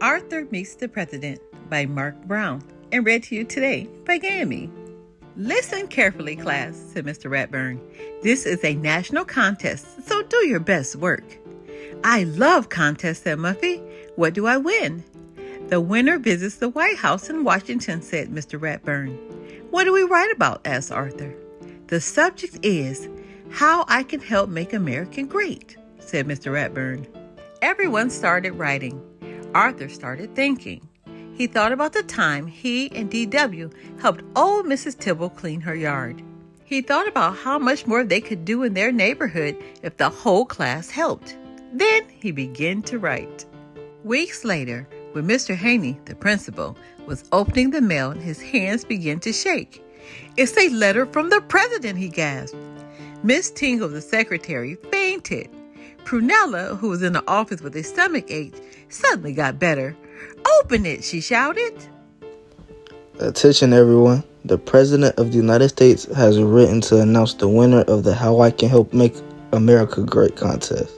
Arthur Meets the President by Mark Brown, and read to you today by Gammy. Listen carefully, class, said Mr. Ratburn. This is a national contest, so do your best work. I love contests, said Muffy. What do I win? The winner visits the White House in Washington, said Mr. Ratburn. What do we write about? Asked Arthur. The subject is how I can help make America great, said Mr. Ratburn. Everyone started writing. Arthur started thinking. He thought about the time he and D.W. helped old Mrs. Tibble clean her yard. He thought about how much more they could do in their neighborhood if the whole class helped. Then he began to write. Weeks later, when Mr. Haney, the principal, was opening the mail, his hands began to shake. It's a letter from the president, he gasped. Miss Tingle, the secretary, fainted. Prunella, who was in the office with a stomach ache, suddenly got better. Open it, she shouted. Attention everyone. The President of the United States has written to announce the winner of the How I Can Help Make America Great contest.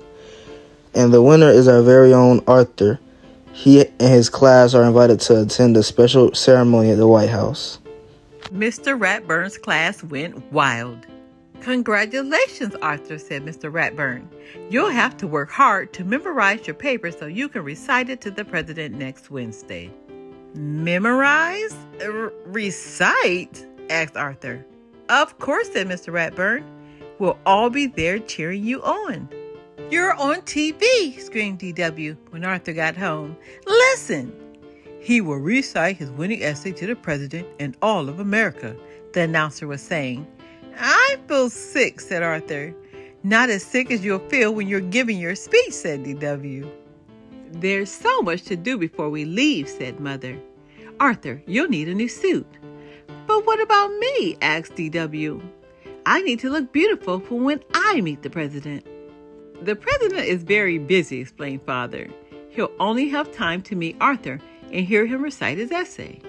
And the winner is our very own Arthur. He and his class are invited to attend a special ceremony at the White House. Mr. Ratburn's class went wild. Congratulations, Arthur, said Mr. Ratburn. You'll have to work hard to memorize your paper so you can recite it to the president next Wednesday. Memorize? Recite? Asked Arthur. Of course, said Mr. Ratburn. We'll all be there cheering you on. You're on TV, screamed D.W. when Arthur got home. Listen. He will recite his winning essay to the president and all of America, the announcer was saying. I feel sick, said Arthur. Not as sick as you'll feel when you're giving your speech, said D.W. There's so much to do before we leave, said Mother. Arthur, you'll need a new suit. But what about me? Asked D.W. I need to look beautiful for when I meet the president. The president is very busy, explained Father. He'll only have time to meet Arthur and hear him recite his essay.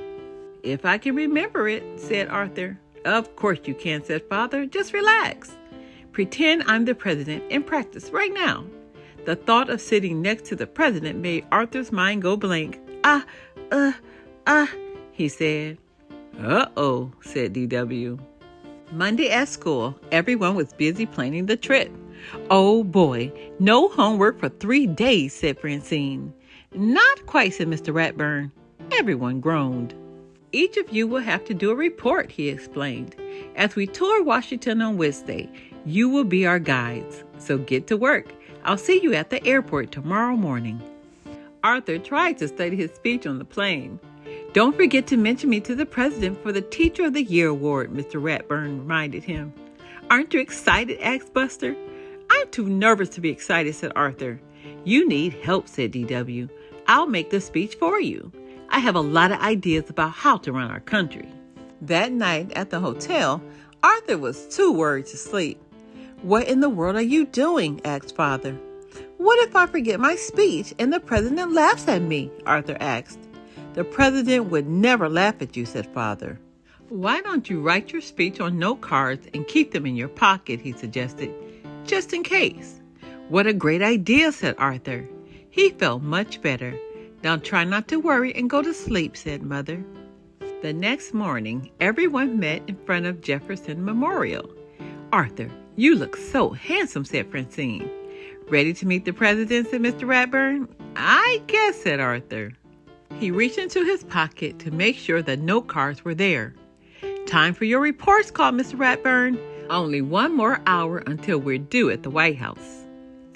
If I can remember it, said Arthur. Of course you can, said Father. Just relax. Pretend I'm the president and practice right now. The thought of sitting next to the president made Arthur's mind go blank. He said. Uh-oh, said D.W. Monday at school, everyone was busy planning the trip. Oh boy, no homework for 3 days, said Francine. Not quite, said Mr. Ratburn. Everyone groaned. Each of you will have to do a report, he explained. As we tour Washington on Wednesday, you will be our guides. So get to work. I'll see you at the airport tomorrow morning. Arthur tried to study his speech on the plane. Don't forget to mention me to the president for the Teacher of the Year award, Mr. Ratburn reminded him. Aren't you excited? Asked Buster. I'm too nervous to be excited, said Arthur. You need help, said D.W. I'll make the speech for you. I have a lot of ideas about how to run our country. That night at the hotel, Arthur was too worried to sleep. What in the world are you doing? Asked Father. What if I forget my speech and the president laughs at me? Arthur asked. The president would never laugh at you, said Father. Why don't you write your speech on note cards and keep them in your pocket, he suggested, just in case. What a great idea, said Arthur. He felt much better. Now try not to worry and go to sleep, said Mother. The next morning, everyone met in front of Jefferson Memorial. Arthur, you look so handsome, said Francine. Ready to meet the president, said Mr. Ratburn. I guess, said Arthur. He reached into his pocket to make sure the note cards were there. Time for your reports, called Mr. Ratburn. Only 1 more hour until we're due at the White House.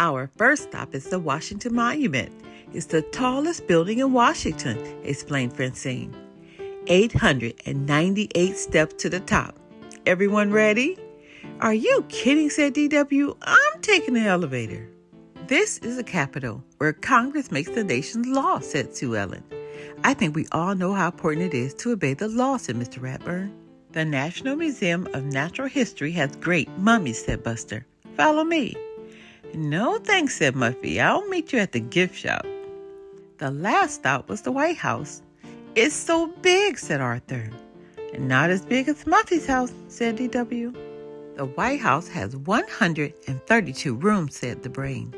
Our first stop is the Washington Monument. It's the tallest building in Washington, explained Francine. 898 steps to the top. Everyone ready? Are you kidding, said D.W. I'm taking the elevator. This is the Capitol, where Congress makes the nation's law, said Sue Ellen. I think we all know how important it is to obey the law, said Mr. Ratburn. The National Museum of Natural History has great mummies, said Buster. Follow me. No thanks, said Muffy. I'll meet you at the gift shop. The last stop was the White House. It's so big, said Arthur. Not as big as Muffy's house, said D.W. The White House has 132 rooms, said the brain.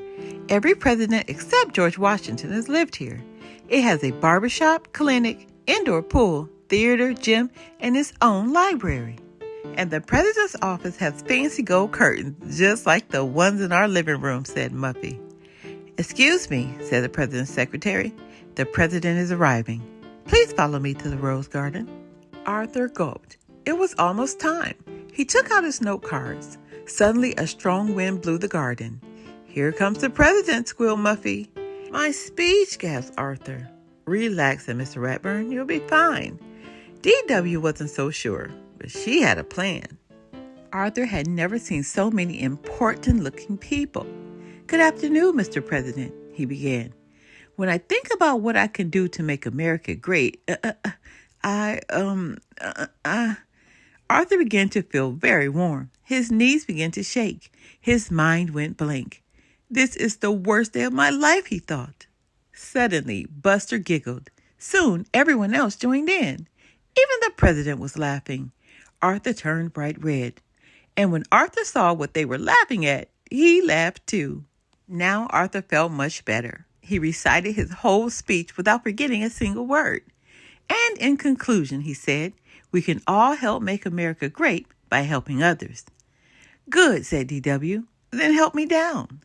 Every president except George Washington has lived here. It has a barbershop, clinic, indoor pool, theater, gym, and its own library. And the president's office has fancy gold curtains, just like the ones in our living room, said Muffy. Excuse me, said the president's secretary. The president is arriving. Please follow me to the rose garden. Arthur gulped. It was almost time. He took out his note cards. Suddenly, a strong wind blew the garden. Here comes the president, squealed Muffy. My speech, gasped Arthur. Relax, said Mr. Ratburn. You'll be fine. D.W. wasn't so sure, but she had a plan. Arthur had never seen so many important-looking people. Good afternoon, Mr. President, he began. When I think about what I can do to make America great, Arthur began to feel very warm. His knees began to shake. His mind went blank. This is the worst day of my life, he thought. Suddenly, Buster giggled. Soon, everyone else joined in. Even the president was laughing. Arthur turned bright red. And when Arthur saw what they were laughing at, he laughed too. Now Arthur felt much better. He recited his whole speech without forgetting a single word. And in conclusion, he said, we can all help make America great by helping others. Good, said D.W. Then help me down.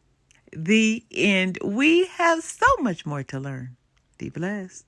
The end. We have so much more to learn. Be blessed.